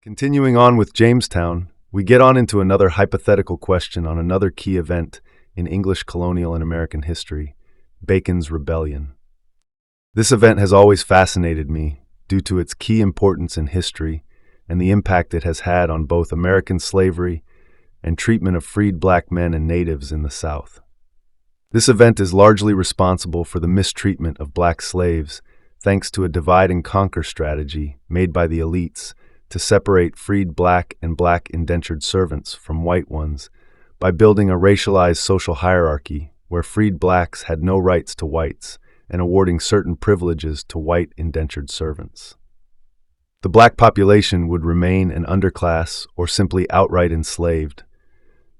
Continuing on with Jamestown, we get on into another hypothetical question on another key event in English colonial and American history, Bacon's Rebellion. This event has always fascinated me due to its key importance in history and the impact it has had on both American slavery and treatment of freed black men and natives in the South. This event is largely responsible for the mistreatment of black slaves thanks to a divide-and-conquer strategy made by the elites to separate freed black and black indentured servants from white ones by building a racialized social hierarchy where freed blacks had no rights to whites and awarding certain privileges to white indentured servants. The black population would remain an underclass or simply outright enslaved.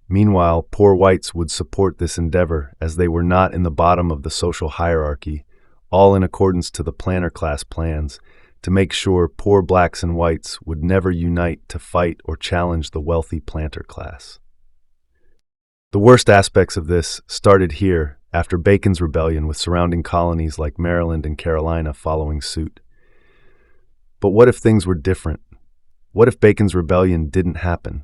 Meanwhile, poor whites would support this endeavor as they were not in the bottom of the social hierarchy, all in accordance to the planter class plans to make sure poor blacks and whites would never unite to fight or challenge the wealthy planter class. The worst aspects of this started here after Bacon's Rebellion, with surrounding colonies like Maryland and Carolina following suit. But what if things were different? What if Bacon's Rebellion didn't happen?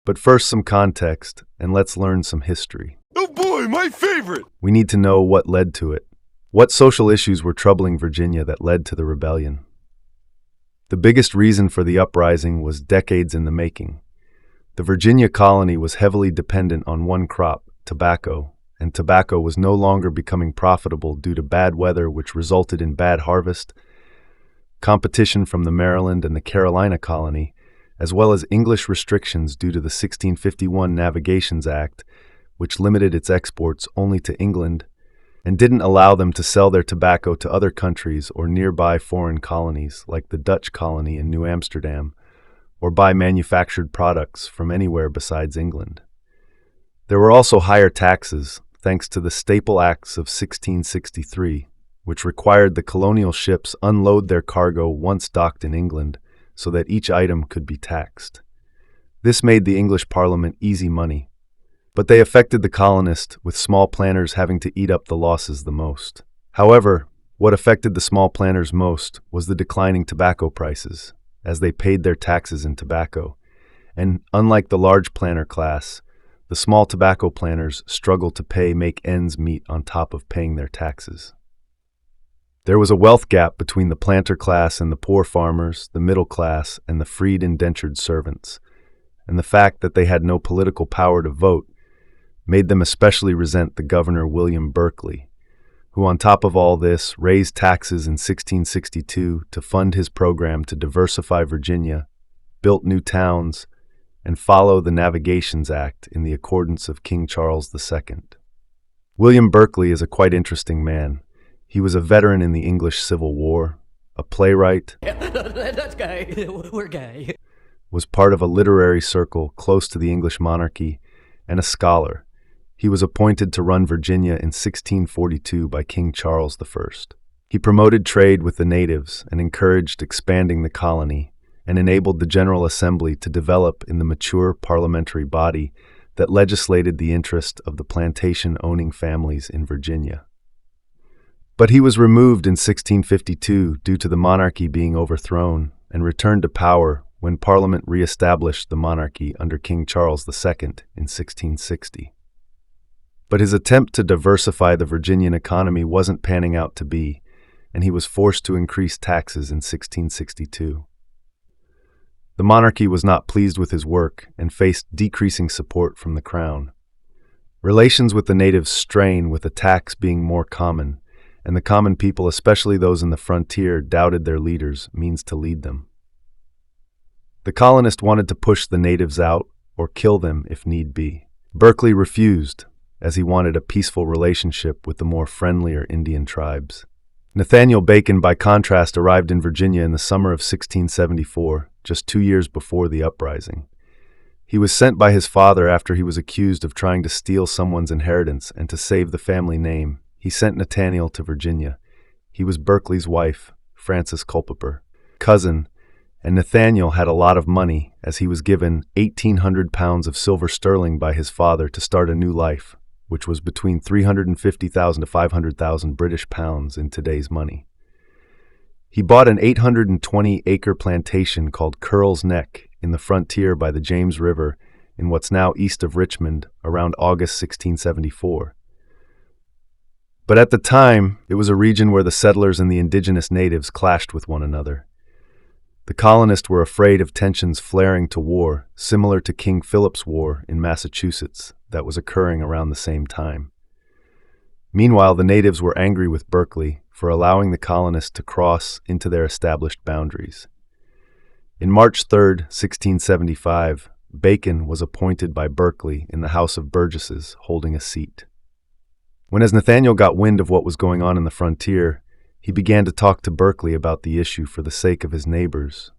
But first, some context, and let's learn some history. Oh boy, my favorite! We need to know what led to it. What social issues were troubling Virginia that led to the rebellion? The biggest reason for the uprising was decades in the making. The Virginia colony was heavily dependent on one crop, tobacco, and tobacco was no longer becoming profitable due to bad weather, which resulted in bad harvest, competition from the Maryland and the Carolina colony, as well as English restrictions due to the 1651 Navigations Act, which limited its exports only to England and didn't allow them to sell their tobacco to other countries or nearby foreign colonies like the Dutch colony in New Amsterdam, or buy manufactured products from anywhere besides England. There were also higher taxes, thanks to the Staple Acts of 1663, which required the colonial ships unload their cargo once docked in England so that each item could be taxed. This made the English Parliament easy money, but they affected the colonists, with small planters having to eat up the losses the most. However, what affected the small planters most was the declining tobacco prices, as they paid their taxes in tobacco. And unlike the large planter class, the small tobacco planters struggled to make ends meet on top of paying their taxes. There was a wealth gap between the planter class and the poor farmers, the middle class, and the freed indentured servants, and the fact that they had no political power to vote made them especially resent the Governor William Berkeley, who on top of all this raised taxes in 1662 to fund his program to diversify Virginia, built new towns, and follow the Navigations Act in the accordance of King Charles II. William Berkeley is a quite interesting man. He was a veteran in the English Civil War, a playwright, That's gay. We're gay. was part of a literary circle close to the English monarchy, and a scholar. He was appointed to run Virginia in 1642 by King Charles I. He promoted trade with the natives and encouraged expanding the colony, and enabled the General Assembly to develop in the mature parliamentary body that legislated the interest of the plantation-owning families in Virginia. But he was removed in 1652 due to the monarchy being overthrown, and returned to power when Parliament re-established the monarchy under King Charles II in 1660. But his attempt to diversify the Virginian economy wasn't panning out to be, and he was forced to increase taxes in 1662. The monarchy was not pleased with his work and faced decreasing support from the crown. Relations with the natives strained, with attacks being more common, and the common people, especially those in the frontier, doubted their leaders' means to lead them. The colonists wanted to push the natives out or kill them if need be. Berkeley refused, as he wanted a peaceful relationship with the more friendlier Indian tribes. Nathaniel Bacon, by contrast, arrived in Virginia in the summer of 1674, just 2 years before the uprising. He was sent by his father after he was accused of trying to steal someone's inheritance, and to save the family name, he sent Nathaniel to Virginia. He was Berkeley's wife, Frances Culpeper, cousin, and Nathaniel had a lot of money, as he was given 1,800 pounds of silver sterling by his father to start a new life, which was between 350,000 to 500,000 British pounds in today's money. He bought an 820-acre plantation called Curl's Neck in the frontier by the James River in what's now east of Richmond around August 1674. But at the time, it was a region where the settlers and the indigenous natives clashed with one another. The colonists were afraid of tensions flaring to war, similar to King Philip's War in Massachusetts that was occurring around the same time. Meanwhile, the natives were angry with Berkeley for allowing the colonists to cross into their established boundaries. In March 3, 1675, Bacon was appointed by Berkeley in the House of Burgesses, holding a seat. As Nathaniel got wind of what was going on in the frontier, he began to talk to Berkeley about the issue for the sake of his neighbors.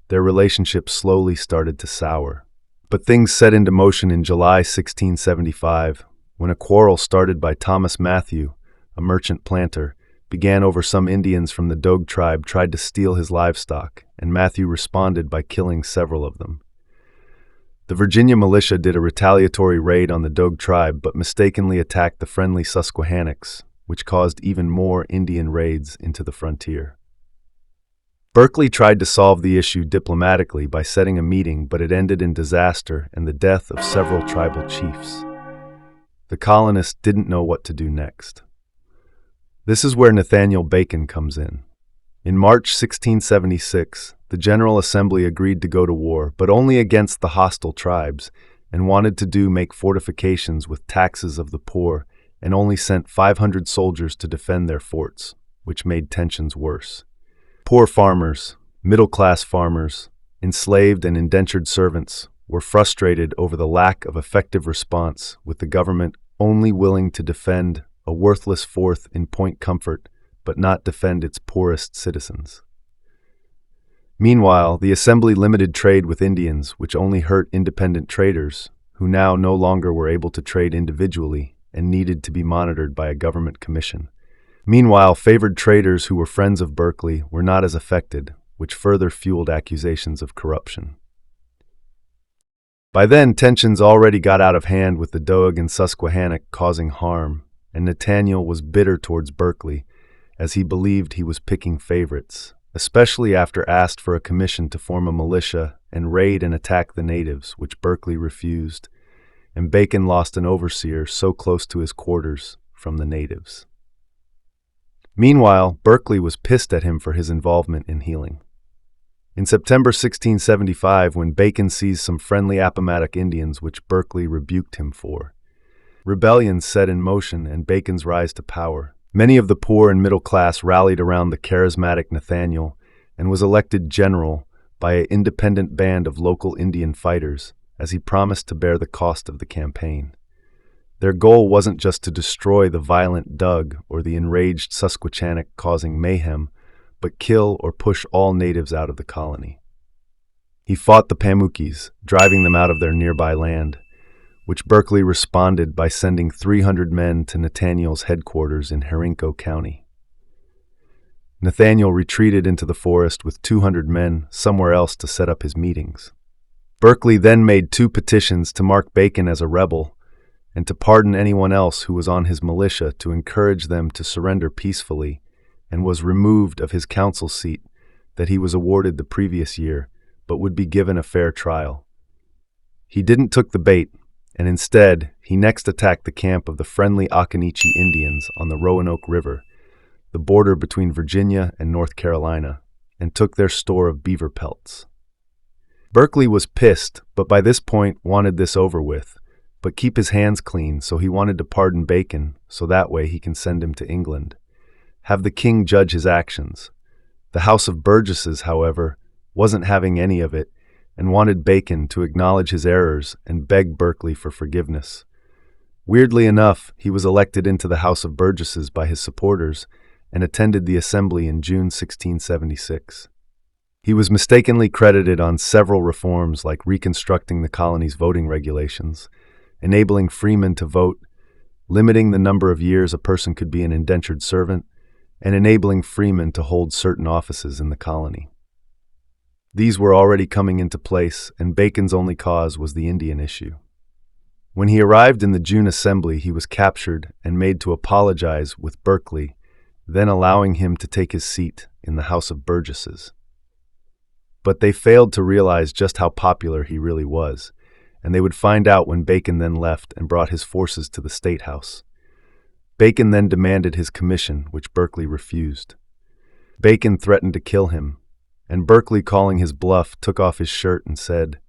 Their relationship slowly started to sour. But things set into motion in July 1675, when a quarrel started by Thomas Matthew, a merchant planter, began over some Indians from the Dogue tribe tried to steal his livestock, and Matthew responded by killing several of them. The Virginia militia did a retaliatory raid on the Dogue tribe but mistakenly attacked the friendly Susquehannocks, which caused even more Indian raids into the frontier. Berkeley tried to solve the issue diplomatically by setting a meeting, but it ended in disaster and the death of several tribal chiefs. The colonists didn't know what to do next. This is where Nathaniel Bacon comes in. In March 1676, the General Assembly agreed to go to war, but only against the hostile tribes, and wanted to make fortifications with taxes of the poor, and only sent 500 soldiers to defend their forts, which made tensions worse. Poor farmers, middle-class farmers, enslaved and indentured servants were frustrated over the lack of effective response, with the government only willing to defend a worthless fort in Point Comfort, but not defend its poorest citizens. Meanwhile, the Assembly limited trade with Indians, which only hurt independent traders, who now no longer were able to trade individually and needed to be monitored by a government commission. Meanwhile, favored traders who were friends of Berkeley were not as affected, which further fueled accusations of corruption. By then, tensions already got out of hand with the Dogue and Susquehannock causing harm, and Nathaniel was bitter towards Berkeley, as he believed he was picking favorites, especially after asked for a commission to form a militia and raid and attack the natives, which Berkeley refused, and Bacon lost an overseer so close to his quarters from the natives. Meanwhile, Berkeley was pissed at him for his involvement in healing. In September 1675, when Bacon seized some friendly Appomattox Indians, which Berkeley rebuked him for, rebellions set in motion and Bacon's rise to power. Many of the poor and middle class rallied around the charismatic Nathaniel and was elected general by an independent band of local Indian fighters, as he promised to bear the cost of the campaign. Their goal wasn't just to destroy the violent Doug or the enraged Susquehannock causing mayhem, but kill or push all natives out of the colony. He fought the Pamunkes, driving them out of their nearby land, which Berkeley responded by sending 300 men to Nathaniel's headquarters in Henrico County. Nathaniel retreated into the forest with 200 men somewhere else to set up his meetings. Berkeley then made 2 petitions to mark Bacon as a rebel and to pardon anyone else who was on his militia to encourage them to surrender peacefully, and was removed of his council seat that he was awarded the previous year, but would be given a fair trial. He didn't took the bait, and instead, he next attacked the camp of the friendly Occoneechee Indians on the Roanoke River, the border between Virginia and North Carolina, and took their store of beaver pelts. Berkeley was pissed, but by this point wanted this over with, but keep his hands clean, so he wanted to pardon Bacon, so that way he can send him to England. Have the king judge his actions. The House of Burgesses, however, wasn't having any of it, and wanted Bacon to acknowledge his errors and beg Berkeley for forgiveness. Weirdly enough, he was elected into the House of Burgesses by his supporters and attended the assembly in June 1676. He was mistakenly credited on several reforms like reconstructing the colony's voting regulations, enabling freemen to vote, limiting the number of years a person could be an indentured servant, and enabling freemen to hold certain offices in the colony. These were already coming into place, and Bacon's only cause was the Indian issue. When he arrived in the June assembly, he was captured and made to apologize with Berkeley then allowing him to take his seat in the House of Burgesses. But they failed to realize just how popular he really was, and they would find out when Bacon then left and brought his forces to the State House. Bacon then demanded his commission, which Berkeley refused. Bacon threatened to kill him, and Berkeley, calling his bluff, took off his shirt and said,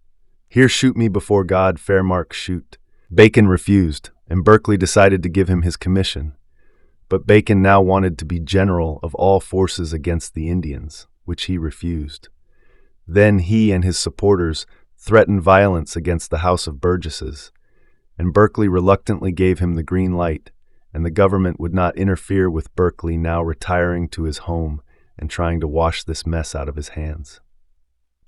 "Here, shoot me before God, fair mark, shoot." Bacon refused, and Berkeley decided to give him his commission. But Bacon now wanted to be general of all forces against the Indians, which he refused. Then he and his supporters threatened violence against the House of Burgesses, and Berkeley reluctantly gave him the green light, and the government would not interfere with Berkeley now retiring to his home and trying to wash this mess out of his hands.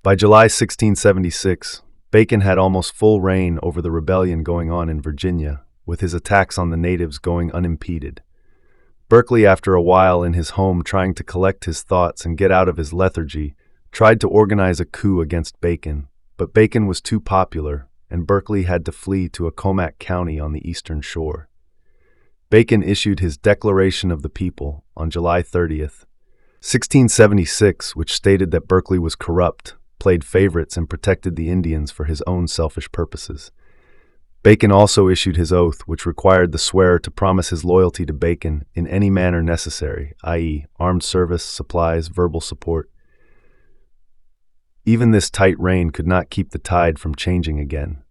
By July 1676, Bacon had almost full reign over the rebellion going on in Virginia, with his attacks on the natives going unimpeded. Berkeley, after a while in his home trying to collect his thoughts and get out of his lethargy, tried to organize a coup against Bacon, but Bacon was too popular, and Berkeley had to flee to Accomack County on the eastern shore. Bacon issued his Declaration of the People on July 30th, 1676, which stated that Berkeley was corrupt, played favorites, and protected the Indians for his own selfish purposes. Bacon also issued his oath, which required the swearer to promise his loyalty to Bacon in any manner necessary, i.e., armed service, supplies, verbal support. Even this tight rein could not keep the tide from changing again.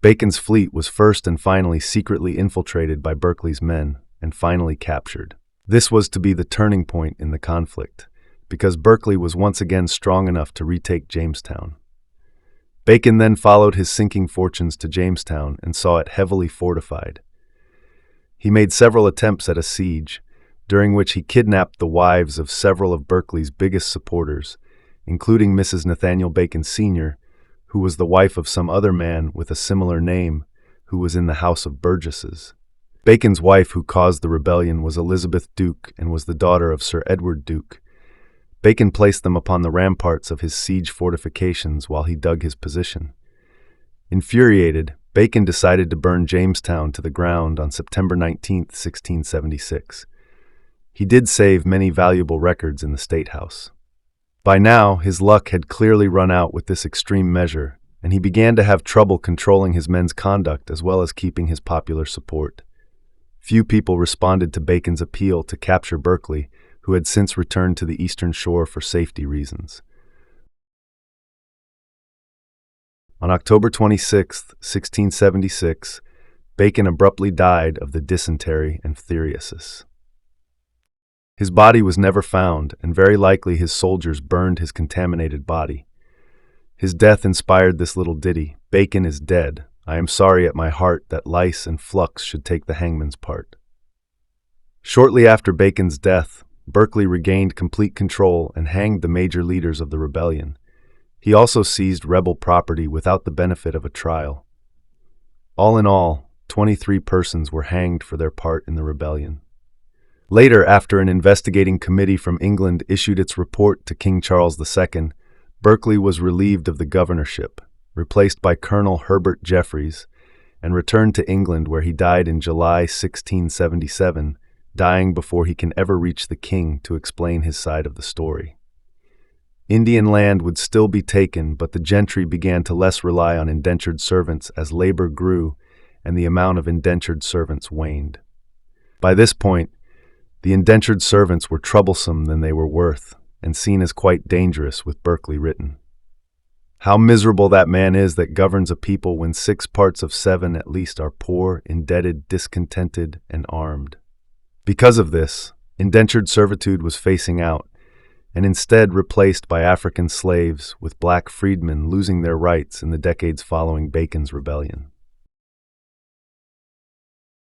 Bacon's fleet was first and finally secretly infiltrated by Berkeley's men and finally captured. This was to be the turning point in the conflict, because Berkeley was once again strong enough to retake Jamestown. Bacon then followed his sinking fortunes to Jamestown and saw it heavily fortified. He made several attempts at a siege, during which he kidnapped the wives of several of Berkeley's biggest supporters, including Mrs. Nathaniel Bacon Sr., who was the wife of some other man with a similar name who was in the House of Burgesses. Bacon's wife who caused the rebellion was Elizabeth Duke and was the daughter of Sir Edward Duke. Bacon placed them upon the ramparts of his siege fortifications while he dug his position. Infuriated, Bacon decided to burn Jamestown to the ground on September 19, 1676. He did save many valuable records in the State House. By now, his luck had clearly run out with this extreme measure, and he began to have trouble controlling his men's conduct as well as keeping his popular support. Few people responded to Bacon's appeal to capture Berkeley, who had since returned to the eastern shore for safety reasons. On October 26, 1676, Bacon abruptly died of the dysentery and phthiriasis. His body was never found, and very likely his soldiers burned his contaminated body. His death inspired this little ditty, "Bacon is dead. I am sorry at my heart that lice and flux should take the hangman's part." Shortly after Bacon's death, Berkeley regained complete control and hanged the major leaders of the rebellion. He also seized rebel property without the benefit of a trial. All in all, 23 persons were hanged for their part in the rebellion. Later, after an investigating committee from England issued its report to King Charles II, Berkeley was relieved of the governorship, replaced by Colonel Herbert Jeffreys, and returned to England, where he died in July 1677, dying before he can ever reach the king to explain his side of the story. Indian land would still be taken, but the gentry began to less rely on indentured servants as labor grew and the amount of indentured servants waned. By this point, the indentured servants were troublesome than they were worth, and seen as quite dangerous, with Berkeley written. "How miserable that man is that governs a people when 6 parts of 7 at least are poor, indebted, discontented, and armed." Because of this, indentured servitude was phasing out, and instead replaced by African slaves, with black freedmen losing their rights in the decades following Bacon's rebellion.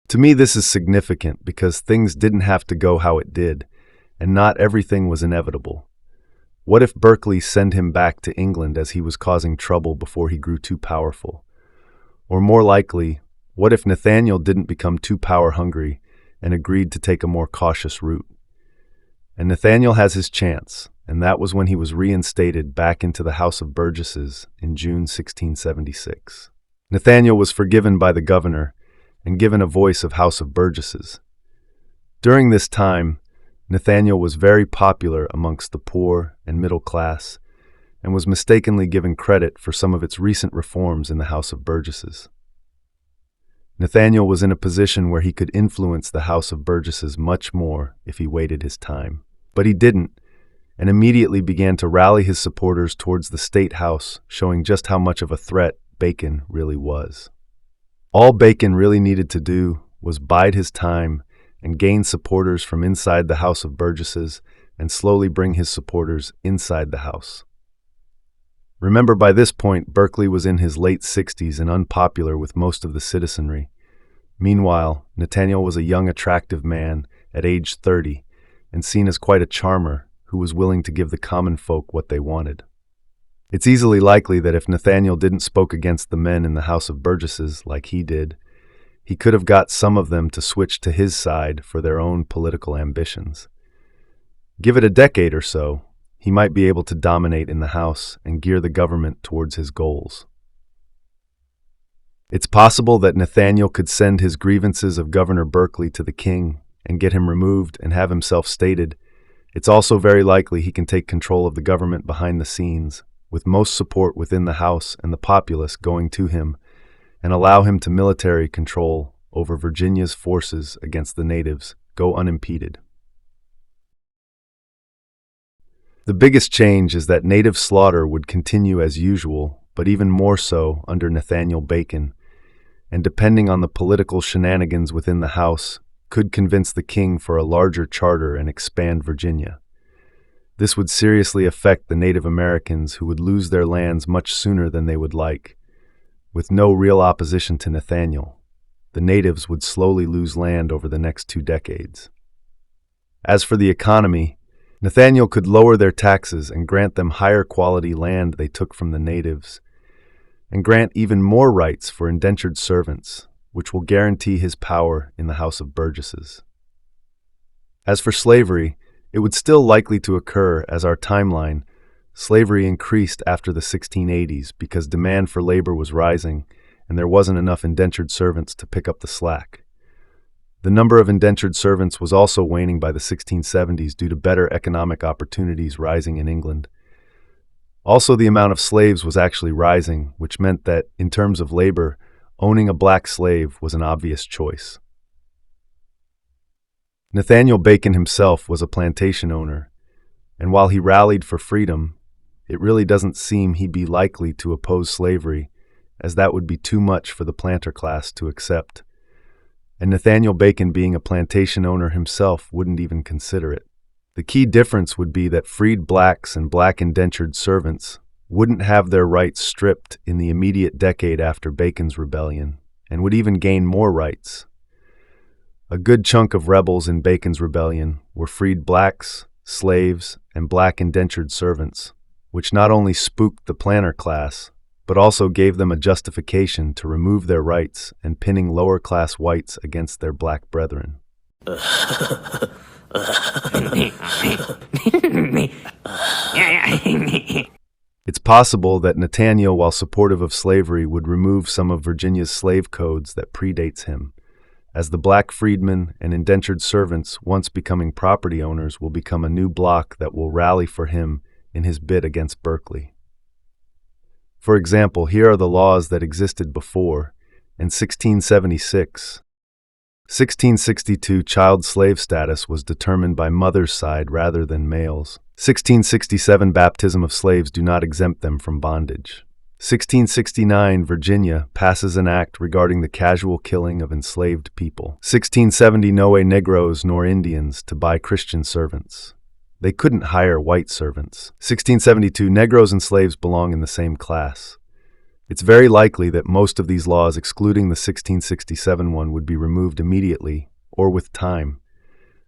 To me, this is significant because things didn't have to go how it did, and not everything was inevitable. What if Berkeley sent him back to England as he was causing trouble before he grew too powerful? Or more likely, what if Nathaniel didn't become too power-hungry and agreed to take a more cautious route? And Nathaniel has his chance, and that was when he was reinstated back into the House of Burgesses in June 1676. Nathaniel was forgiven by the governor and given a voice of House of Burgesses. During this time, Nathaniel was very popular amongst the poor and middle class, and was mistakenly given credit for some of its recent reforms in the House of Burgesses. Nathaniel was in a position where he could influence the House of Burgesses much more if he waited his time. But he didn't, and immediately began to rally his supporters towards the State House, showing just how much of a threat Bacon really was. All Bacon really needed to do was bide his time and gain supporters from inside the House of Burgesses and slowly bring his supporters inside the House. Remember, by this point, Berkeley was in his late 60s and unpopular with most of the citizenry. Meanwhile, Nathaniel was a young, attractive man at age 30 and seen as quite a charmer who was willing to give the common folk what they wanted. It's easily likely that if Nathaniel didn't spoke against the men in the House of Burgesses like he did, he could have got some of them to switch to his side for their own political ambitions. Give it a decade or so, he might be able to dominate in the House and gear the government towards his goals. It's possible that Nathaniel could send his grievances of Governor Berkeley to the king and get him removed and have himself stated. It's also very likely he can take control of the government behind the scenes, with most support within the House and the populace going to him, and allow him to military control over Virginia's forces against the natives go unimpeded. The biggest change is that native slaughter would continue as usual, but even more so under Nathaniel Bacon, and depending on the political shenanigans within the House, could convince the king for a larger charter and expand Virginia. This would seriously affect the Native Americans who would lose their lands much sooner than they would like. With no real opposition to Nathaniel, the natives would slowly lose land over the next 2 decades. As for the economy, Nathaniel could lower their taxes and grant them higher quality land they took from the natives, and grant even more rights for indentured servants, which will guarantee his power in the House of Burgesses. As for slavery, it would still likely to occur as our timeline. Slavery increased after the 1680s because demand for labor was rising and there wasn't enough indentured servants to pick up the slack. The number of indentured servants was also waning by the 1670s due to better economic opportunities rising in England. Also, the amount of slaves was actually rising, which meant that, in terms of labor, owning a black slave was an obvious choice. Nathaniel Bacon himself was a plantation owner, and while he rallied for freedom, it really doesn't seem he'd be likely to oppose slavery, as that would be too much for the planter class to accept. And Nathaniel Bacon, being a plantation owner himself, wouldn't even consider it. The key difference would be that freed blacks and black indentured servants wouldn't have their rights stripped in the immediate decade after Bacon's rebellion, and would even gain more rights. A good chunk of rebels in Bacon's rebellion were freed blacks, slaves, and black indentured servants, which not only spooked the planter class, but also gave them a justification to remove their rights and pinning lower-class whites against their black brethren. It's possible that Nathaniel, while supportive of slavery, would remove some of Virginia's slave codes that predates him, as the black freedmen and indentured servants, once becoming property owners, will become a new bloc that will rally for him in his bid against Berkeley. For example, here are the laws that existed before. In 1676, 1662 child slave status was determined by mother's side rather than males. 1667 baptism of slaves do not exempt them from bondage. 1669 Virginia passes an act regarding the casual killing of enslaved people. 1670 no way Negroes nor Indians to buy Christian servants. They couldn't hire white servants. 1672 Negroes and slaves belong in the same class. It's very likely that most of these laws, excluding the 1667 one, would be removed immediately, or with time,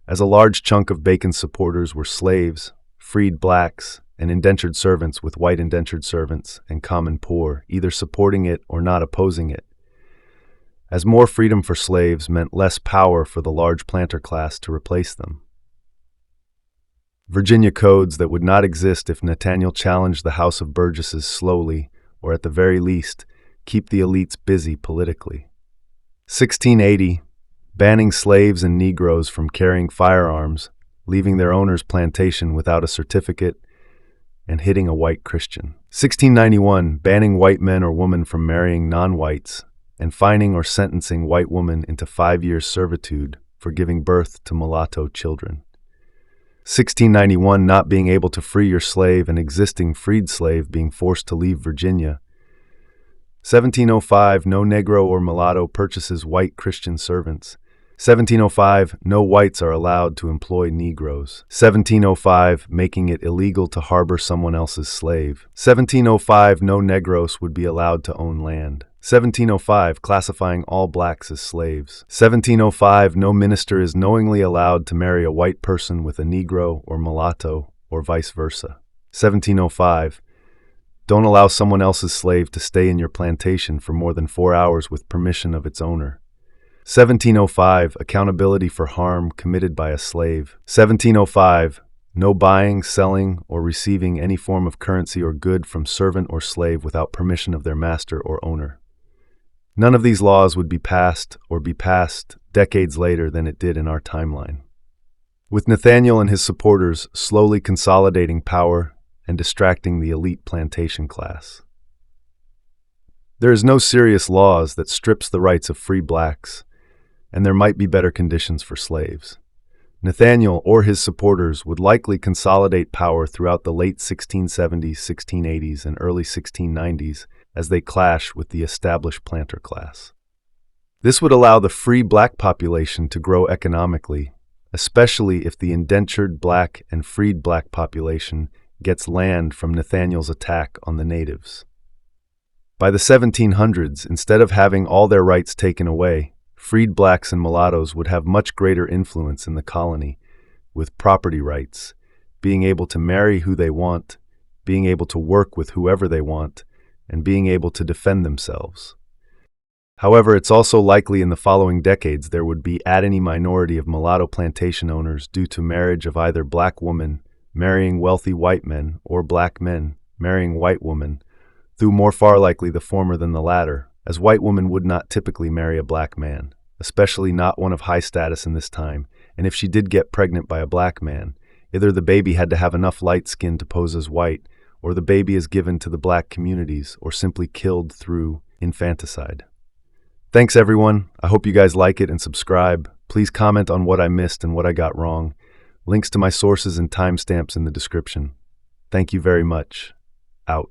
as a large chunk of Bacon's supporters were slaves, freed blacks, and indentured servants with white indentured servants and common poor, either supporting it or not opposing it, as more freedom for slaves meant less power for the large planter class to replace them. Virginia codes that would not exist if Nathaniel challenged the House of Burgesses slowly, or at the very least, keep the elites busy politically. 1680, banning slaves and Negroes from carrying firearms, leaving their owner's plantation without a certificate, and hitting a white Christian. 1691, banning white men or women from marrying non-whites, and fining or sentencing white women into 5 years servitude for giving birth to mulatto children. 1691, not being able to free your slave and existing freed slave being forced to leave Virginia. 1705, no Negro or mulatto purchases white Christian servants. 1705, no whites are allowed to employ Negroes. 1705, making it illegal to harbor someone else's slave. 1705, no Negros would be allowed to own land. 1705, classifying all blacks as slaves. 1705, no minister is knowingly allowed to marry a white person with a Negro or mulatto, or vice versa. 1705, don't allow someone else's slave to stay in your plantation for more than 4 hours with permission of its owner. 1705, accountability for harm committed by a slave. 1705, no buying, selling, or receiving any form of currency or good from servant or slave without permission of their master or owner. None of these laws would be passed decades later than it did in our timeline. With Nathaniel and his supporters slowly consolidating power and distracting the elite plantation class. There is no serious laws that strips the rights of free blacks, and there might be better conditions for slaves. Nathaniel or his supporters would likely consolidate power throughout the late 1670s, 1680s, and early 1690s as they clash with the established planter class. This would allow the free black population to grow economically, especially if the indentured black and freed black population gets land from Nathaniel's attack on the natives. By the 1700s, instead of having all their rights taken away, freed blacks and mulattoes would have much greater influence in the colony, with property rights, being able to marry who they want, being able to work with whoever they want, and being able to defend themselves. However, it's also likely in the following decades there would be any minority of mulatto plantation owners due to marriage of either black women marrying wealthy white men or black men marrying white women, though more far likely the former than the latter, as white women would not typically marry a black man, especially not one of high status in this time, and if she did get pregnant by a black man, either the baby had to have enough light skin to pose as white, or the baby is given to the black communities, or simply killed through infanticide. Thanks everyone, I hope you guys like it and subscribe. Please comment on what I missed and what I got wrong. Links to my sources and timestamps in the description. Thank you very much. Out.